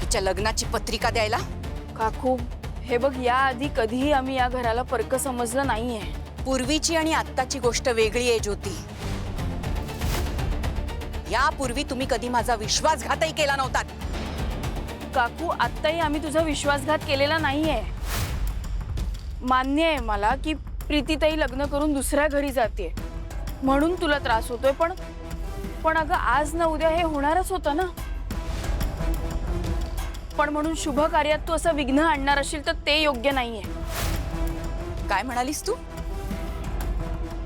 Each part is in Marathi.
आमच्या लग्नाची पत्रिका द्यायला? काकू हे बघ, या आधी कधीही आम्ही या घराला परक समजलं नाहीये. पूर्वीची आणि आत्ताची गोष्ट वेगळी आहे ज्योती. यापूर्वी तुम्ही कधी माझा विश्वासघातही केला नव्हता. काकू आत्ताही आम्ही तुझा विश्वासघात केलेला नाहीये. मान्य आहे मला की प्रीतीताई लग्न करून दुसऱ्या घरी जाते म्हणून तुला त्रास होतोय, पण अगं आज ना उद्या हे होणारच होतं ना. पण म्हणून शुभ कार्यात तू असं विघ्न आणणार असेल तर ते योग्य नाहीये. काय म्हणालीस तू?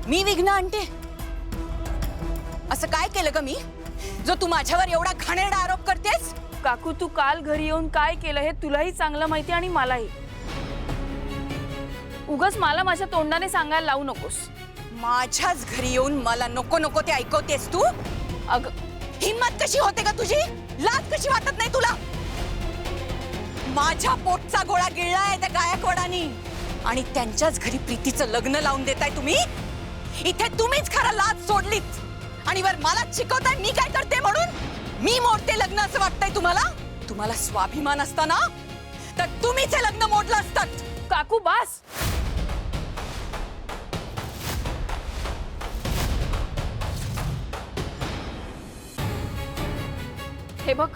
मी विघ्न आणते? असं काय केलं ग मी जो तू माझ्यावर एवढा घाणेरडा आरोप करतेस? काकू तू काल घरी येऊन काय केलं हे तुलाही चांगलं माहिती आणि मलाही. उगाच मला माझ्या तोंडाने सांगायला लावू नकोस. माझ्याच घरी येऊन मला नको नको ते ऐकवतेस तू? अगं हिम्मत कशी होते का तुझी? लाज कशी वाटत नाही तुला? माझ्या पोटचा गोळा गिळलाय त्या गायकवाडांनी आणि त्यांच्याच घरी प्रीतीचं लग्न लावून देताय तुम्ही. इथे तुम्हीच खरं लाज सोडलीत आणि वर मला शिकवताय मी काय करते म्हणून. मी मोडते लग्न असं वाटतंय तुम्हाला? तुम्हाला स्वाभिमान असताना तर तुम्हीच हे लग्न मोडलं असतात. काकू बस. हे बघ,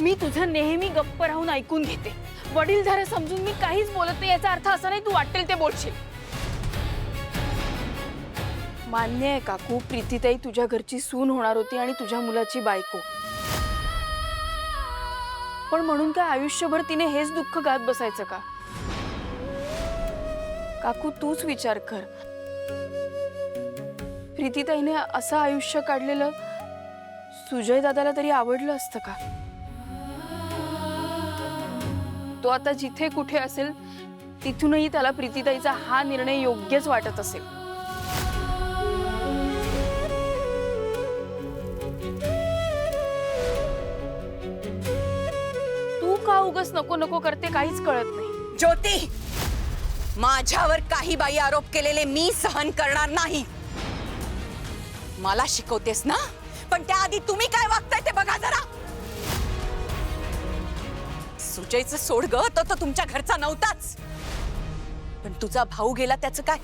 मी तुझं नेहमी गप्प राहून ऐकून घेते. वडीलधारे समजून मी काहीच बोलत नाही याचा अर्थ असा नाही तू वाटेल ते बोलशील. मान्य आहे काकू, प्रीतीताई तुझ्या घरची सून होणार होती आणि तुझ्या मुलाची बायको. पण म्हणून काय आयुष्यभर तिने हेच दुःख गात बसायचं का? काकू तूच विचार कर. प्रीतीताईने असं आयुष्य काढलेलं सुजय दादाला तरी आवडलं असतं का? तो आता जिथे कुठे असेल तिथूनही त्याला प्रीतीताईचा हा निर्णय योग्यच वाटत असेल. तू का उगाच नको नको करते काहीच कळत नाही. ज्योती, माझ्यावर काही बाई आरोप केलेले मी सहन करणार नाही. मला शिकवतेस ना, पण त्याआधी तुम्ही काय वागताय ते बघा जरा. सुजयचं सोड ग, तो तुमच्या घरचा नव्हताच. पण तुझा भाऊ गेला त्याचं काय?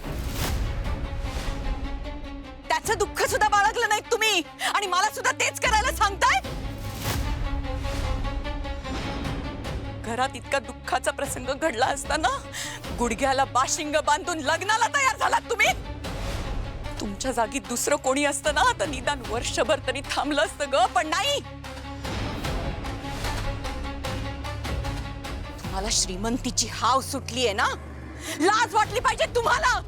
त्याचं दुःख सुद्धा बाळगलं नाही तुम्ही आणि मला सुद्धा तेच करायला सांगताय. घरात इतका दुःखाचा प्रसंग घडला असताना गुडघ्याला बाशिंग बांधून लग्नाला तयार झालात तुम्ही. तुमच्या जागी दुसरं कोणी असतं ना तर निदान वर्षभर तरी थांबलं असतं ग, पण नाही. तुम्हाला श्रीमंतीची हाव सुटली आहे ना? लाज वाटली पाहिजे तुम्हाला.